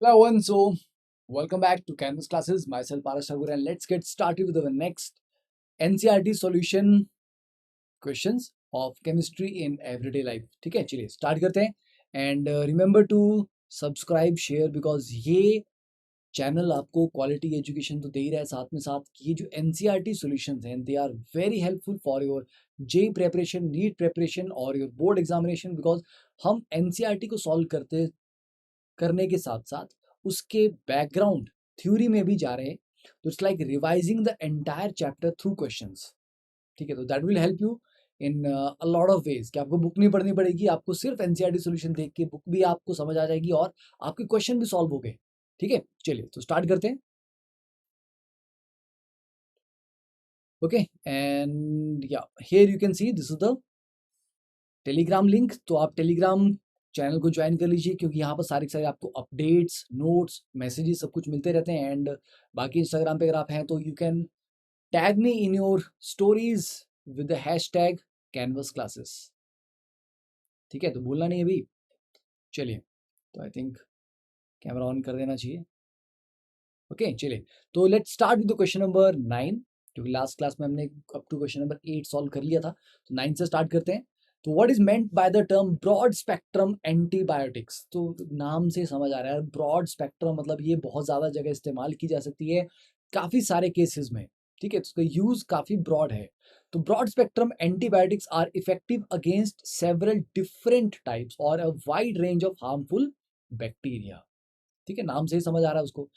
Hello everyone, so welcome back to Canvas Classes. Myself Parash Thakur and let's get started with the next NCERT solution questions of chemistry in everyday life. ठीक है, चलिए start करते हैं and remember to subscribe, share because ये channel आपको quality education तो दे ही रहा है, साथ में साथ ये जो NCERT solutions हैं they are very helpful for your J preparation, NEET preparation और योर बोर्ड एग्जामिनेशन बिकॉज हम NCERT को सॉल्व करने के साथ साथ उसके बैकग्राउंड थ्योरी में भी जा रहे हैं. तो it's like revising the entire chapter through questions. ठीक है, तो that will help you in a lot of ways कि आपको बुक नहीं पढ़नी पड़ेगी, आपको सिर्फ एनसीईआरटी सॉल्यूशन देख के बुक भी आपको समझ आ जाएगी और आपके क्वेश्चन भी सॉल्व हो गए. ठीक है, चलिए तो स्टार्ट करते हैं. ओके एंड या here you can see this is the Telegram link. तो आप टेलीग्राम चैनल को ज्वाइन कर लीजिए क्योंकि यहाँ पर सारे के सारे आपको अपडेट्स, नोट्स, मैसेजेस सब कुछ मिलते रहते हैं. एंड बाकी इंस्टाग्राम पे अगर आप हैं तो you can tag me in your stories with the hashtag canvas classes. ठीक है, तो भूलना नहीं अभी. चलिए तो आई थिंक कैमरा ऑन कर देना चाहिए. ओके चलिए तो let's start with the question number 9 क्योंकि लास्ट क्लास में हमने up to question number 8 solve कर लिया था. तो 9 से स्टार्ट करते हैं. तो what is meant by the term broad spectrum antibiotics. तो नाम से समझ आ रहा है ब्रॉड स्पेक्ट्रम मतलब ये बहुत ज़्यादा जगह इस्तेमाल की जा सकती है काफ़ी सारे केसेस में. ठीक है, तो उसका यूज़ काफ़ी ब्रॉड है. तो broad spectrum antibiotics are effective against several different types और a wide range of harmful bacteria. ठीक है, नाम से ही समझ आ रहा है उसको.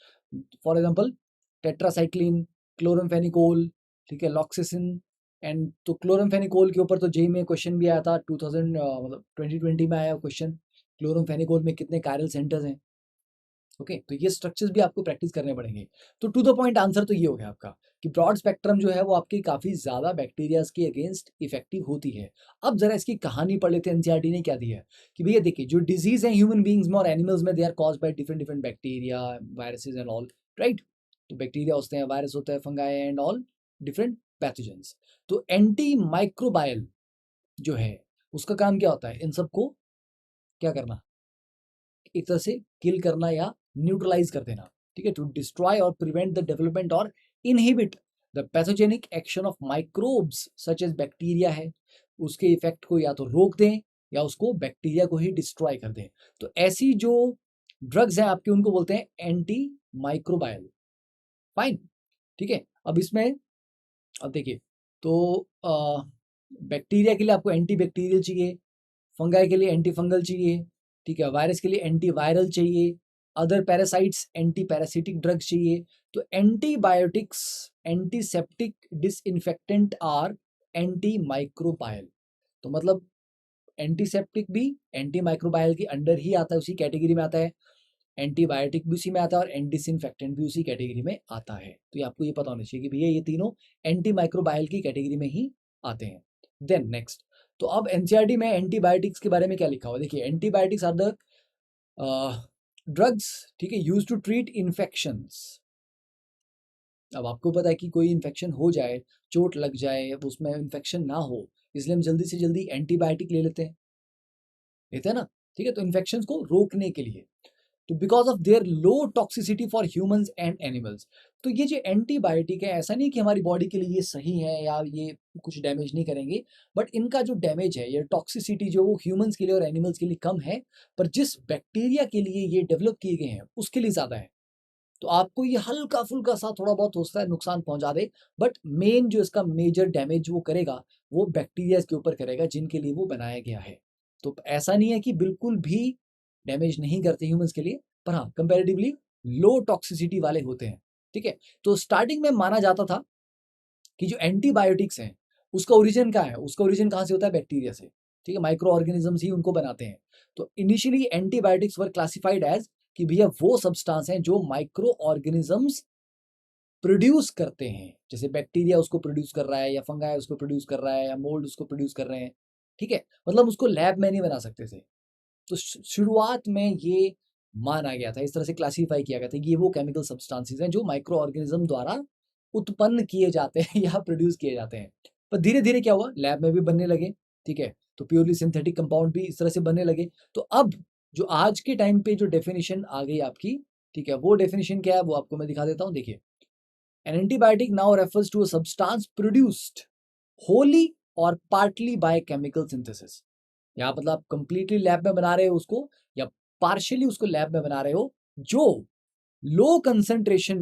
फॉर एग्जांपल टेट्रासाइक्लिन, क्लोरमफेनिकोल, ठीक है, लॉक्सिसिन. एंड तो क्लोरमफेनिकोल के ऊपर तो जेई में क्वेश्चन भी आया था 2000 मतलब 2020 में आया क्वेश्चन. क्लोरमफेनिकोल में कितने कायरल सेंटर्स हैं. ओके, तो ये स्ट्रक्चर्स भी आपको प्रैक्टिस करने पड़ेंगे. तो टू द पॉइंट आंसर तो ये हो गया आपका कि ब्रॉड स्पेक्ट्रम जो है वो आपकी काफ़ी ज़्यादा बैक्टीरियाज के अगेंस्ट इफेक्टिव होती है. अब जरा इसकी कहानी पढ़ लेते हैं एनसीईआरटी ने क्या दिया है. कि भैया देखिए जो डिजीज है ह्यूमन बींग्स में और एनिमल्स में they are caused by different different bacteria, viruses and all. Right, तो बैक्टीरिया होते हैं, वायरस होता है, fungi and all different pathogens. तो एंटी माइक्रोबायल जो है उसका काम क्या होता है, इन सबको क्या करना, एक तरह से किल करना या न्यूट्रलाइज कर देना. ठीक है, टू डिस्ट्रॉय और प्रिवेंट द डेवलपमेंट और inhibit the pathogenic action of microbes such as bacteria है, उसके इफेक्ट को या तो रोक दें या उसको बैक्टीरिया को ही डिस्ट्रॉय कर दें. तो ऐसी जो ड्रग्स हैं आपके उनको बोलते हैं एंटी माइक्रोबायल. फाइन. ठीक है, अब इसमें अब देखिए तो बैक्टीरिया के लिए आपको एंटी बैक्टीरियल चाहिए, फंगाई के लिए एंटी फंगल चाहिए, ठीक है, वायरस के लिए एंटी वायरल चाहिए, other parasites antiparasitic drugs चाहिए. तो antibiotics, antiseptic, disinfectant are antimicrobial. तो मतलब एंटीसेप्टिक भी एंटी माइक्रोबायल के अंडर ही आता है, उसी कैटेगरी में आता है. एंटीबायोटिक भी उसी में आता है और एंटीडिसइंफेक्टेंट भी उसी कैटेगरी में आता है. तो ये आपको ये पता होना चाहिए कि भैया ये तीनों एंटी माइक्रोबायल की कैटेगरी में ही आते हैं. देन नेक्स्ट, तो अब एनसीईआरटी में एंटीबायोटिक्स के बारे में क्या लिखा हुआ देखिए. एंटीबायोटिक्स आर द ड्रग्स, ठीक है, यूज टू ट्रीट इन्फेक्शंस. अब आपको पता है कि कोई इन्फेक्शन हो जाए, चोट लग जाए, अब उसमें इन्फेक्शन ना हो इसलिए हम जल्दी से जल्दी एंटीबायोटिक लेते हैं ना. ठीक है, तो इन्फेक्शन को रोकने के लिए, तो because of their low toxicity for humans and animals. तो ये जो एंटीबायोटिक है ऐसा नहीं कि हमारी बॉडी के लिए ये सही है या ये कुछ डैमेज नहीं करेंगे, बट इनका जो डैमेज है, ये टॉक्सिसिटी जो वो ह्यूमंस के लिए और एनिमल्स के लिए कम है, पर जिस बैक्टीरिया के लिए ये डेवलप किए गए हैं उसके लिए ज़्यादा है. तो आपको ये हल्का फुल्का सा थोड़ा बहुत हो सकता है नुकसान पहुंचा दे, बट मेन जो इसका मेजर डैमेज वो करेगा वो बैक्टीरिया के ऊपर करेगा जिनके लिए वो बनाया गया है. तो ऐसा नहीं है कि बिल्कुल भी डैमेज नहीं करते ह्यूमंस के लिए, पर हाँ कंपैरेटिवली लो टॉक्सिसिटी वाले होते हैं. ठीक है, तो स्टार्टिंग में माना जाता था कि जो एंटीबायोटिक्स हैं उसका ओरिजिन क्या है, उसका ओरिजिन कहाँ से होता है, बैक्टीरिया से. ठीक है, माइक्रो ऑर्गेनिजम्स ही उनको बनाते हैं. तो इनिशियली एंटीबायोटिक्स वर क्लासिफाइड एज कि भैया वो सब्सटेंस हैं जो माइक्रो ऑर्गेनिजम्स प्रोड्यूस करते हैं, जैसे बैक्टीरिया उसको प्रोड्यूस कर रहा है या फंगाई उसको प्रोड्यूस कर रहा है या मोल्ड उसको प्रोड्यूस कर रहे हैं. ठीक है, मतलब उसको लैब में नहीं बना सकते थे. तो शुरुआत में ये माना गया था, इस तरह से क्लासीफाई किया गया था कि ये वो केमिकल सब्सटेंसेस हैं जो माइक्रो ऑर्गेनिज्म द्वारा उत्पन्न किए जाते हैं या प्रोड्यूस किए जाते हैं. पर धीरे धीरे क्या हुआ, लैब में भी बनने लगे. ठीक है, तो प्योरली सिंथेटिक कंपाउंड भी इस तरह से बनने लगे. तो अब जो आज के टाइम पे जो डेफिनेशन आ गई आपकी ठीक है, वो डेफिनेशन क्या है वो आपको मैं दिखा देता हूँ। देखिए, an antibiotic now refers to a substance produced wholly और पार्टली बाय केमिकल सिंथेसिस। यहाँ मतलब आप कंप्लीटली लैब में बना रहे हो उसको या पार्शियली उसको लैब में बना रहे हो, जो लो कंसेंट्रेशन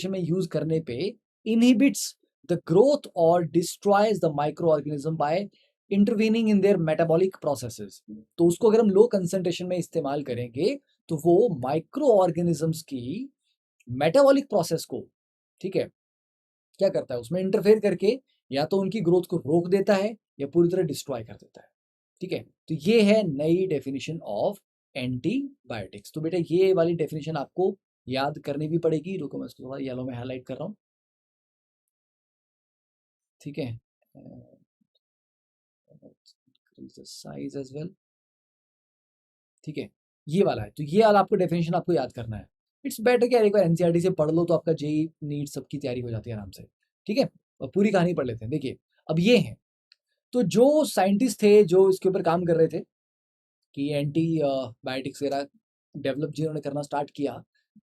में यूज करने पे इनहिबिट्स द ग्रोथ और destroys the micro organism by intervening in their metabolic processes. तो उसको अगर हम लो कंसेंट्रेशन में इस्तेमाल करेंगे तो वो माइक्रो ऑर्गेनिजम्स की मेटाबॉलिक प्रोसेस को, ठीक है, क्या करता है, उसमें इंटरफेयर करके या तो उनकी ग्रोथ को रोक देता है या पूरी तरह डिस्ट्रॉय कर देता है। ठीक है, तो ये है नई डेफिनेशन ऑफ एंटीबायोटिक्स। तो बेटा ये वाली डेफिनेशन आपको याद करनी भी पड़ेगी। रुको मैं इसको थोड़ा येलो में हाईलाइट कर रहा हूँ। ठीक है, साइज एज वेल। ठीक है, ये वाला है, तो ये वाला आपको डेफिनेशन आपको याद करना है। इट्स बेटर कि यार एक बार एनसीईआरटी से पढ़ लो तो आपका जेई नीट सबकी तैयारी हो जाती है आराम से। ठीक है, और पूरी कहानी पढ़ लेते हैं। देखिए, अब ये है, तो जो साइंटिस्ट थे जो इसके ऊपर काम कर रहे थे कि एंटी बायोटिक्स वगैरह डेवलप जिन्होंने करना स्टार्ट किया,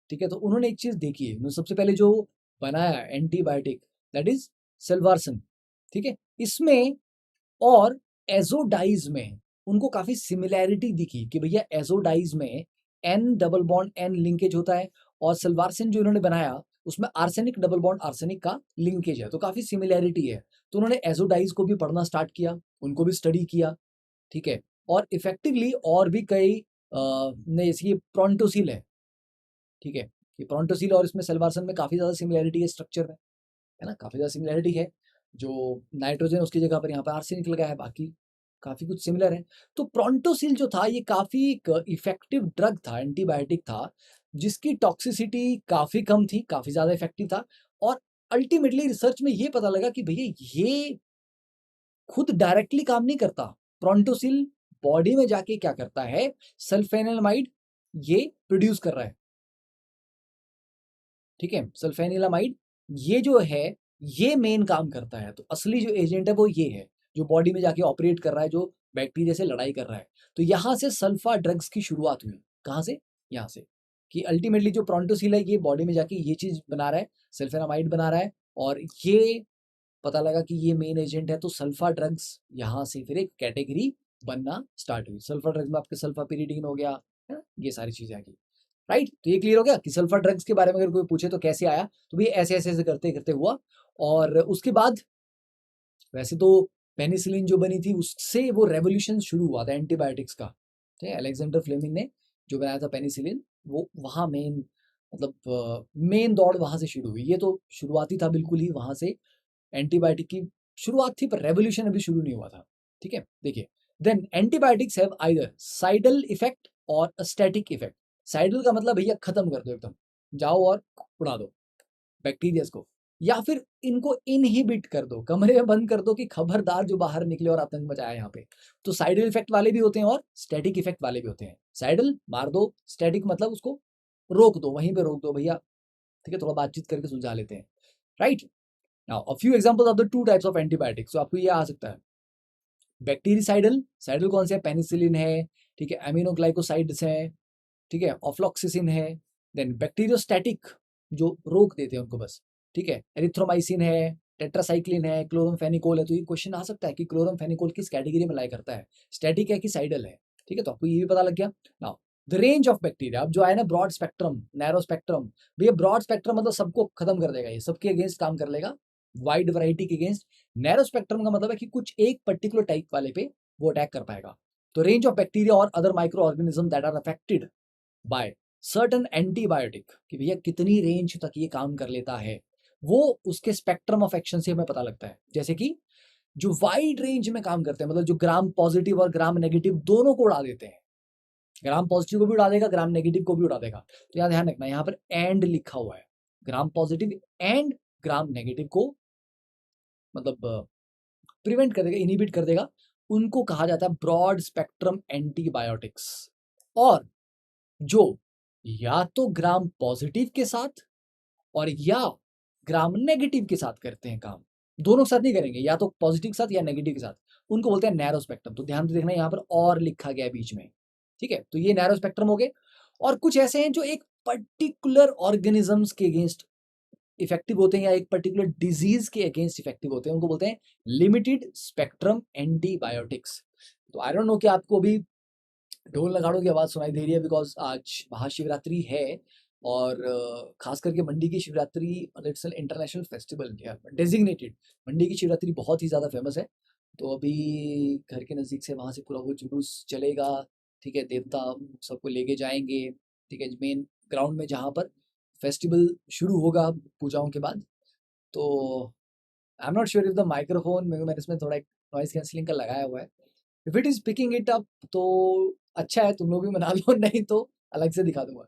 ठीक है, तो उन्होंने एक चीज देखी है। उन्होंने सबसे पहले जो बनाया एंटीबायोटिक, दैट इज सेल्वारसन। ठीक है, इसमें और एजोडाइज में उनको काफी सिमिलैरिटी दिखी कि भैया एजोडाइज में N double bond N linkage होता है और सल्वारसन जो इन्होंने बनाया उसमें आर्सेनिक डबल बॉन्ड आर्सेनिक का लिंकेज है, तो काफी सिमिलैरिटी है। तो उन्होंने एजोडाइज को भी पढ़ना स्टार्ट किया, उनको भी स्टडी किया। ठीक है, और इफेक्टिवली और भी कई जैसे ये प्रोंटोसिल ठीक है, ये प्रोंटोसिल और इसमें सेल्वारसन में काफी ज्यादा सिमिलैरिटी है स्ट्रक्चर में, है ना, काफी ज्यादा सिमिलैरिटी है। जो नाइट्रोजन उसकी जगह पर यहाँ पर आर्सेनिक लगा है, बाकी काफी कुछ सिमिलर है। तो प्रोंटोसिल जो था ये काफी एक इफेक्टिव ड्रग था, एंटीबायोटिक था, जिसकी टॉक्सिसिटी काफी कम थी, काफी ज्यादा इफेक्टिव था। और अल्टीमेटली रिसर्च में ये पता लगा कि भैया ये खुद डायरेक्टली काम नहीं करता। प्रोंटोसिल बॉडी में जाके क्या करता है, सल्फेनिलमाइड ये प्रोड्यूस कर रहा है। ठीक है, सल्फेनिलमाइड ये जो है ये मेन काम करता है। तो असली जो एजेंट है वो ये है, जो बॉडी में जाके ऑपरेट कर रहा है, जो बैक्टीरिया से लड़ाई कर रहा है। तो यहां से सल्फा ड्रग्स की शुरुआत हुई। कहां से? यहां से, कि अल्टीमेटली जो प्रोंटोसिल है ये बॉडी में जाके ये चीज बना रहा है, सल्फेनामाइड बना रहा है, और ये पता लगा कि ये मेन एजेंट है। तो सल्फा ड्रग्स यहाँ से फिर एक कैटेगरी बनना स्टार्ट हुई। सल्फा ड्रग्स में आपके सल्फा पिरीडीन हो गया, है ना? ये सारी चीजें आ गई। राइट, तो ये क्लियर हो गया कि सल्फर ड्रग्स के बारे में अगर कोई पूछे तो कैसे आया, तो भी ऐसे ऐसे ऐसे करते करते हुआ। और उसके बाद वैसे तो पेनिसिलिन जो बनी थी उससे वो रेवोल्यूशन शुरू हुआ था एंटीबायोटिक्स का। ठीक है, अलेक्जेंडर फ्लेमिंग ने जो बनाया था पेनिसिलिन, वो वहाँ मेन मतलब मेन दौड़ वहां से शुरू हुई। ये तो शुरुआती था बिल्कुल ही, वहां से एंटीबायोटिक की शुरुआत थी, पर रेवोल्यूशन अभी शुरू नहीं हुआ था। ठीक है, देखिए, then antibiotics have either cidal effect और स्टैटिक इफेक्ट। साइडल का मतलब भैया खत्म कर दो एकदम, जाओ और उड़ा दो बैक्टीरियाज को, या फिर इनको इनहिबिट कर दो, कमरे में बंद कर दो कि खबरदार जो बाहर निकले और आतंक मचाया यहाँ पे। तो साइडल इफेक्ट वाले भी होते हैं और स्टैटिक इफेक्ट वाले भी होते हैं। साइडल मार दो, स्टैटिक मतलब उसको रोक दो, वहीं पे रोक दो भैया। ठीक है, थोड़ा बातचीत करके सुलझा लेते हैं। Right, now a few examples of the two types of antibiotics. तो आपको ये आ सकता है बैक्टीरिसाइडल, साइडल कौन से है, पेनिसिलिन है, ठीक है, एमिनोग्लाइकोसाइड्स है, ठीक है, ऑफ्लॉक्सिसिन है। देन बैक्टीरियोस्टैटिक जो रोक देते हैं उनको बस, ठीक है, एरिथ्रोमाइसिन है, टेट्रासाइक्लिन है, क्लोरमफेनिकोल है। तो ये क्वेश्चन आ सकता है कि क्लोरमफेनिकोल किस कैटेगरी में लाई करता है, स्टैटिक है कि साइडल है। ठीक है, तो आपको ये भी पता लग गया। Now the range of bacteria, अब जो है ना ब्रॉड स्पेक्ट्रम नैरो स्पेक्ट्रम, भैया ब्रॉड स्पेक्ट्रम मतलब सबको खत्म कर देगा, ये सबके अगेंस्ट काम कर लेगा, वाइड वैरायटी के अगेंस्ट। नैरो स्पेक्ट्रम का मतलब है कि कुछ एक पर्टिकुलर टाइप वाले पे वो अटैक कर पाएगा। तो रेंज ऑफ बैक्टीरिया और other microorganism that are affected by certain antibiotic, कि भैया कितनी रेंज तक ये काम कर लेता है, वो उसके स्पेक्ट्रम ऑफ एक्शन से हमें पता लगता है। जैसे कि जो वाइड रेंज में काम करते हैं, मतलब जो ग्राम पॉजिटिव और ग्राम नेगेटिव दोनों को उड़ा देते हैं, ग्राम पॉजिटिव को भी उड़ा देगा, ग्राम नेगेटिव को भी उड़ा देगा। तो यहाँ ध्यान रखना, यहाँ पर एंड लिखा हुआ है, gram positive and gram negative को मतलब प्रिवेंट कर देगा, इनिबिट कर देगा। उनको कहा जाता है ब्रॉड स्पेक्ट्रम एंटीबायोटिक्स। और जो या तो ग्राम पॉजिटिव के साथ और या ग्राम नेगेटिव के साथ करते हैं काम, दोनों के साथ नहीं करेंगे, या तो पॉजिटिव के साथ या नेगेटिव के साथ, उनको बोलते हैं नैरो स्पेक्ट्रम। तो ध्यान से देखना, यहाँ पर और लिखा गया है बीच में। ठीक है, तो ये नैरो स्पेक्ट्रम हो गए। और कुछ ऐसे हैं जो एक पर्टिकुलर ऑर्गेनिजम्स के अगेंस्ट इफेक्टिव होते हैं या एक पर्टिकुलर डिजीज के अगेंस्ट इफेक्टिव होते हैं, उनको बोलते हैं लिमिटेड स्पेक्ट्रम एंटीबायोटिक्स। तो आई डोंट नो कि आपको अभी ढोल नगाड़ों की आवाज़ सुनाई दे रही है, बिकॉज आज महाशिवरात्रि है और खास करके मंडी की Shivratri, it's an international festival designated. Mandi की शिवरात्रि बहुत ही ज़्यादा फेमस है। तो अभी घर के नज़दीक से वहाँ से पूरा वो जुलूस चलेगा, ठीक है, देवता सबको लेके जाएंगे, ठीक है, मेन ग्राउंड में जहाँ पर फेस्टिवल शुरू होगा पूजाओं के बाद। तो I am not sure if the microphone, मैंने इसमें थोड़ा एक नॉइस कैंसिलिंग का लगाया हुआ है, if it is picking it up तो अच्छा है, तुम लोग भी मना लो, नहीं तो अलग से दिखा दूंगा,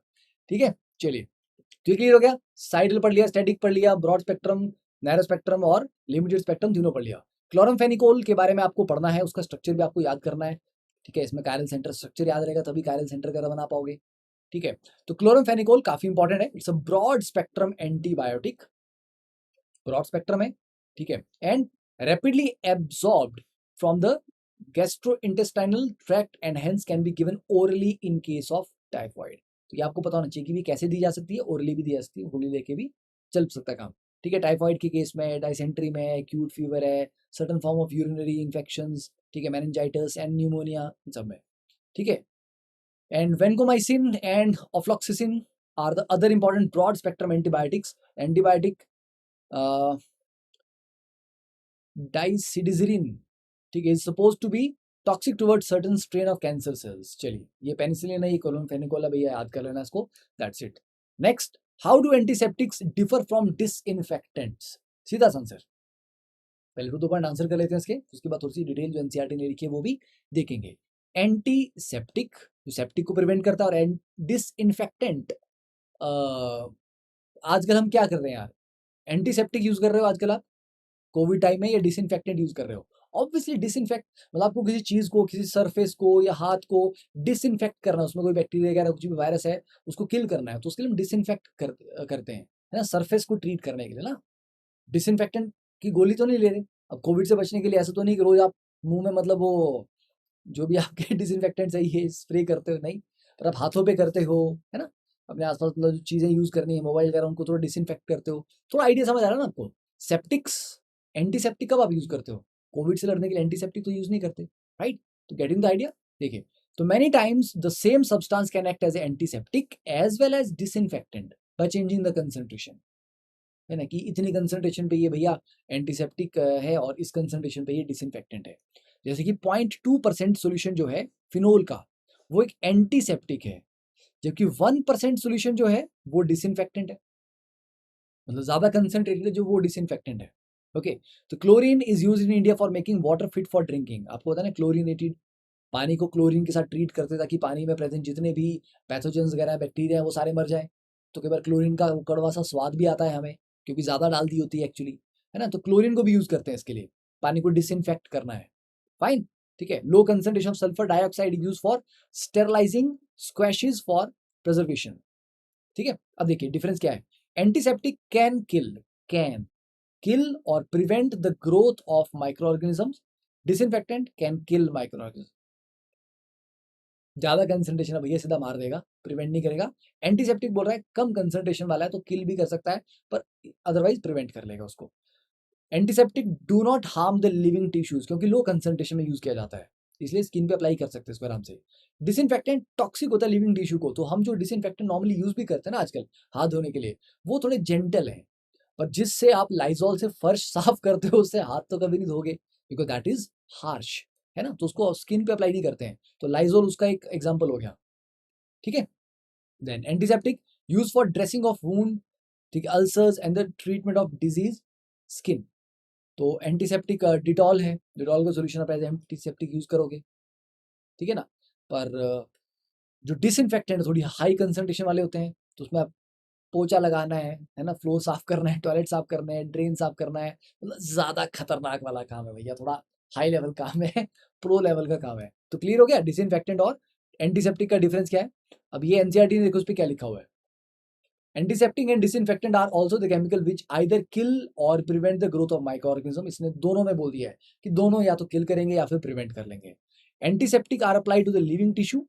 ठीक है। चलिए, तो क्लियर हो गया, साइडल पढ़ लिया, स्टैटिक पढ़ लिया, ब्रॉड स्पेक्ट्रम, नैरो स्पेक्ट्रम और लिमिटेड स्पेक्ट्रम तीनों पढ़ लिया। क्लोरमफेनिकोल के बारे में आपको पढ़ना है, उसका स्ट्रक्चर भी आपको याद करना है, ठीक है। इसमें कायरल सेंटर स्ट्रक्चर याद रहेगा तभी कायरल सेंटर का बना पाओगे, ठीक है। तो क्लोरमफेनिकोल काफी इंपॉर्टेंट है, it's a broad spectrum antibiotic, broad spectrum है, ठीक है, and rapidly absorbed from the gastrointestinal tract and hence can be given orally in case of typhoid. तो ये आपको पता होना चाहिए कि भी कैसे दी जा सकती है, ओरली भी दी जा सकती है, गोली लेके भी चल सकता है काम, ठीक है। टाइफॉइड के केस में, डाइसेंट्री में, एक्यूट फीवर है, certain form of urinary infections, ठीक है, मेनिंजाइटिस एंड न्यूमोनिया, इन सब में, ठीक है। And vancomycin and ofloxacin are the other important broad spectrum antibiotics. Antibiotic dysidazirine, ठीक है, is suppose to be toxic toward certain strain of cancer cells. चलिए, ये पेनिसिलिन है, ये क्लोरमफेनिकोल है, भैया याद कर लेना इसको, that's it. Next, how do antiseptics differ from disinfectants? सीधा सा आंसर, पहले तो पॉइंट आंसर कर लेते हैं इसके, उसके बाद थोड़ी सी डिटेल जो एनसीईआरटी ने लिखी है वो भी देखेंगे। एंटीसेप्टिक जो सेप्टिक को प्रिवेंट करता है, और डिसइंफेक्टेंट, आजकल हम क्या कर रहे हैं यार, एंटीसेप्टिक यूज कर रहे हो आजकल आप कोविड टाइम में, या डिसइंफेक्टेंट यूज कर रहे हो? ऑब्वियसली डिसइंफेक्ट, मतलब आपको किसी चीज को, किसी सरफेस को या हाथ को डिसइंफेक्ट करना है, उसमें कोई बैक्टीरिया वगैरह कुछ भी वायरस है उसको किल करना है, तो उसके लिए हम डिसइंफेक्ट करते हैं, है ना, सरफेस को ट्रीट करने के लिए ना। डिसइंफेक्टेंट की गोली तो नहीं ले रहे। अब कोविड से बचने के लिए ऐसा तो नहीं कि रोज आप मुंह में, मतलब वो जो भी आपके डिसइंफेक्टेंट है ये स्प्रे करते हो, नहीं, पर आप हाथों पे करते हो, है ना, अपने आसपास मतलब जो चीजें यूज करनी है, मोबाइल वगैरह, उनको थोड़ा डिसइंफेक्ट करते हो। थोड़ा आइडिया समझ आ रहा है ना आपको? सेप्टिक्स, एंटीसेप्टिक कब आप यूज करते हो? कोविड से लड़ने के लिए एंटीसेप्टिक तो यूज नहीं करते, राइट? तो गेटिंग द आइडिया, देखिए, तो many times the same substance can act as antiseptic as well as disinfectant by changing the concentration, है ना, कि इतनी कंसंट्रेशन पे ये भैया एंटीसेप्टिक है और इस कंसंट्रेशन पे ये डिसइंफेक्टेंट है। जैसे कि 0.2% सोल्यूशन जो है फिनोल का, वो एक एंटीसेप्टिक है, जबकि 1% सोल्यूशन जो है वो डिसइंफेक्टेंट है, मतलब ज्यादा कंसंट्रेटेड है जो वो डिसइंफेक्टेंट है। ओके, तो chlorine is use in India for making water fit for drinking. आपको पता है ना, क्लोरीनेटेड पानी को क्लोरीन के साथ ट्रीट करते ताकि पानी में प्रेजेंट जितने भी पैथोजेंस वगैरह बैक्टीरिया हैं वो सारे मर जाए। तो कई बार क्लोरीन का कड़वा सा स्वाद भी आता है हमें, क्योंकि ज़्यादा डाल दी होती है एक्चुअली, है ना, तो क्लोरीन को भी यूज़ करते हैं इसके लिए, पानी को डिसइंफेक्ट करना है, फाइन, ठीक है। Low concentration of sulphur dioxide use for sterilizing squashes for preservation, ठीक है। अब देखिए डिफरेंस क्या है, एंटीसेप्टिक कैन किल और prevent the growth of micro organisms, disinfectant can kill micro organism. ज्यादा कंसंट्रेशन है भैया सीधा मार देगा, प्रिवेंट नहीं करेगा। एंटीसेप्टिक बोल रहा है कम कंसंट्रेशन वाला है तो किल भी कर सकता है, पर अदरवाइज प्रिवेंट कर लेगा उसको। Antiseptic do not harm the living tissues, क्योंकि लो कंसंट्रेशन में यूज किया जाता है, इसलिए स्किन पे अप्लाई कर सकते हैं इसको आराम से। डिसइंफेक्टेंट टॉक्सिक होता है लिविंग टिश्यू को, तो हम जो डिसइंफेक्टेंट नॉर्मली यूज भी करते हैं ना आजकल हाथ धोने के लिए, वो थोड़े जेंटल हैं, पर जिससे आप लाइजॉल से फर्श साफ करते हो उससे हाथ तो कभी नहीं धोगे, बिकॉज दैट इज हार्श, है ना, तो उसको स्किन पे अप्लाई नहीं करते हैं, तो लाइजोल उसका एक एग्जाम्पल हो गया, ठीक है। Then antiseptic use for dressing of wound, ठीक है, ulcers and the treatment of disease skin. तो एंटीसेप्टिक डिटॉल है, डिटॉल का सोल्यूशन आप एज एंटीसेप्टिक यूज करोगे, ठीक है ना। पर जो डिसइंफेक्टेंट थोड़ी हाई कंसंट्रेशन वाले होते हैं, तो उसमें आप पोछा लगाना है ना, फ्लोर साफ करना है, टॉयलेट साफ करना है, ड्रेन साफ करना है, मतलब ज्यादा खतरनाक वाला काम है भैया, थोड़ा हाई लेवल काम है, प्रो लेवल का काम है। तो क्लियर हो गया डिसइंफेक्टेंट और एंटीसेप्टिक का डिफरेंस क्या है। अब ये एनसीईआरटी ने देखो उस पर क्या लिखा हुआ है, antiseptic and disinfectant are also the chemical which either kill और prevent the growth of micro organism. इसने दोनों में बोल दिया है कि दोनों या तो किल करेंगे या फिर प्रिवेंट कर लेंगे। Antiseptic are apply to the living tissue,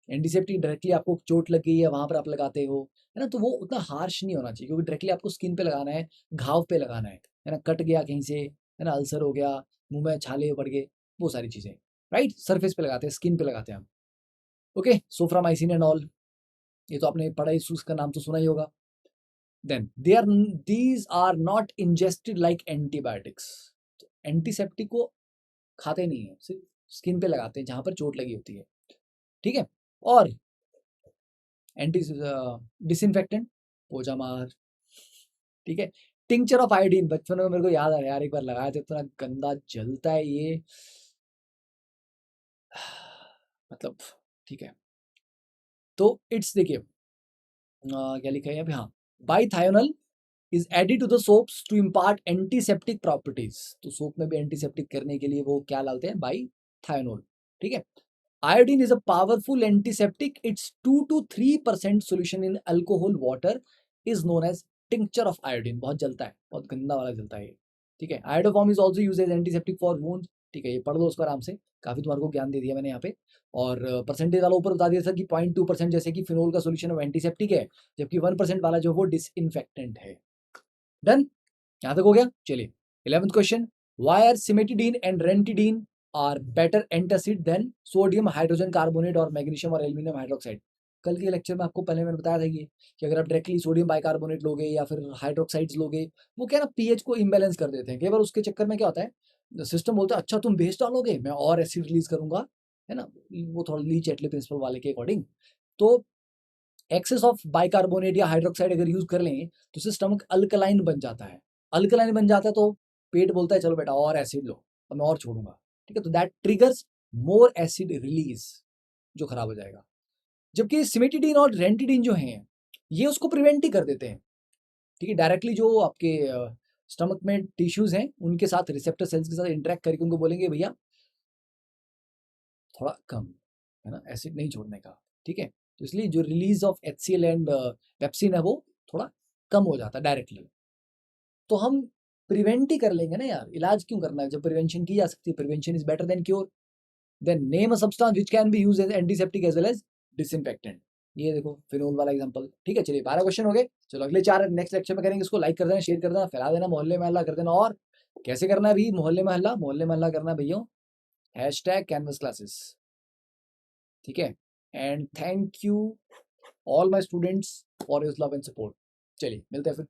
antiseptic directly आपको चोट लग गई है वहाँ पर आप लगाते हो, है ना? तो वो उतना हार्श नहीं होना चाहिए, क्योंकि डायरेक्टली आपको स्किन पे लगाना है, घाव पे लगाना है ना? कट गया कहीं से, है ना? अल्सर हो गया, मुँह में छाले पड़ गए, वो सारी चीज़ें, राइट? सरफेस पे लगाते हैं, स्किन पे लगाते हैं हम। ओके, सोफ्रामाइसिन एंड ऑल, ये तो आपने पढ़ा ही, उसका नाम तो सुना ही होगा। Then these are not ingested like antibiotics. Antiseptic को खाते नहीं है, सिर्फ स्किन पे लगाते हैं जहाँ पर चोट लगी होती है, ठीक है? और एंटी डिसइंफेक्टेंट, पोजा मार, ठीक है? टिंचर ऑफ आयोडीन, बचपन में मेरे को याद आ रहा है यार, एक बार लगाया था, इतना गंदा जलता है ये, मतलब ठीक है। तो इट्स देखिए क्या लिखा है यहाँ पे, हाँ, bithionol is added to the soaps to impart antiseptic properties. तो सोप में भी एंटीसेप्टिक करने के लिए वो क्या डालते हैं, बाईथायोनोल, ठीक है? Iodine is a powerful antiseptic. Its 2 to 3% solution in alcohol water is known as tincture of iodine. बहुत जलता है, बहुत गंदा वाला जलता है ये, ठीक है? Iodoform is also used as antiseptic for wounds. ठीक है, ये पढ़ लो उसको आराम से, काफी तुम्हारे को ज्ञान दे दिया मैंने यहाँ पे। और परसेंटेज वाला ऊपर बता दिया था कि 0.2% जैसे कि फिनोल का सोल्यूशन वो एंटीसेप्टिक है, जबकि 1% वाला जो वो डिसइंफेक्टेंट है। डन, यहाँ तक हो गया। चलिए 11th question, why are cimetidine and ranitidine are better antacid than sodium hydrogen carbonate और मैग्नीशियम और एल्यूमिनियम हाइड्रोक्साइड। कल के लेक्चर में आपको पहले मैंने बताया था ये, कि अगर आप डायरेक्टली सोडियम बाइकार्बोनेट लोगे या फिर हाइड्रोक्साइड्स लोगे, वो क्या ना पीएच को इम्बेलेंस कर देते हैं कई बार। उसके चक्कर में क्या होता है, सिस्टम बोलता है अच्छा तुम बेस डालोगे, मैं और एसिड रिलीज करूंगा, है ना? वो थोड़ा लीच एटले प्रिंसिपल वाले के अकॉर्डिंग। तो एक्सेस ऑफ बाइकार्बोनेट या हाइड्रोक्साइड अगर यूज कर लें तो उससे स्टमक अल्कलाइन बन जाता है। अल्कलाइन बन जाता है तो पेट बोलता है चलो बेटा और एसिड लो, अब मैं और छोड़ूंगा, ठीक है? तो that triggers more acid release, जो खराब हो जाएगा। जबकि सिमेटिडीन और रेंटिडीन जो हैं, ये उसको प्रिवेंट ही कर देते हैं, ठीक है? डायरेक्टली जो आपके स्टमक में टिश्यूज हैं उनके साथ, रिसेप्टर सेल्स के साथ इंटरेक्ट करके उनको बोलेंगे भैया थोड़ा कम, है ना, एसिड नहीं छोड़ने का, ठीक है? तो इसलिए जो release of HCl and pepsin है वो थोड़ा कम हो जाता है डायरेक्टली। तो हम प्रिवेंट ही कर लेंगे ना यार, इलाज क्यों करना है जब प्रिवेंशन की जा सकती है? Prevention is better than cure. Then name a substance which can be used as antiseptic as well as disinfectant. ये देखो फिनोल वाला एग्जांपल, ठीक है? चलिए 12 क्वेश्चन हो गए। चलो अगले 4 नेक्स्ट लेक्चर में करेंगे। इसको लाइक कर देना, शेयर कर देना, फैला देना, मोहल्ले में हल्ला कर देना। और कैसे करना है भी मोहल्ले में हल्ला? मोहल्ले में हल्ला करना है भैया, #canvas classes, ठीक है? And thank you all my students for your love and support. चलिए मिलते हैं फिर।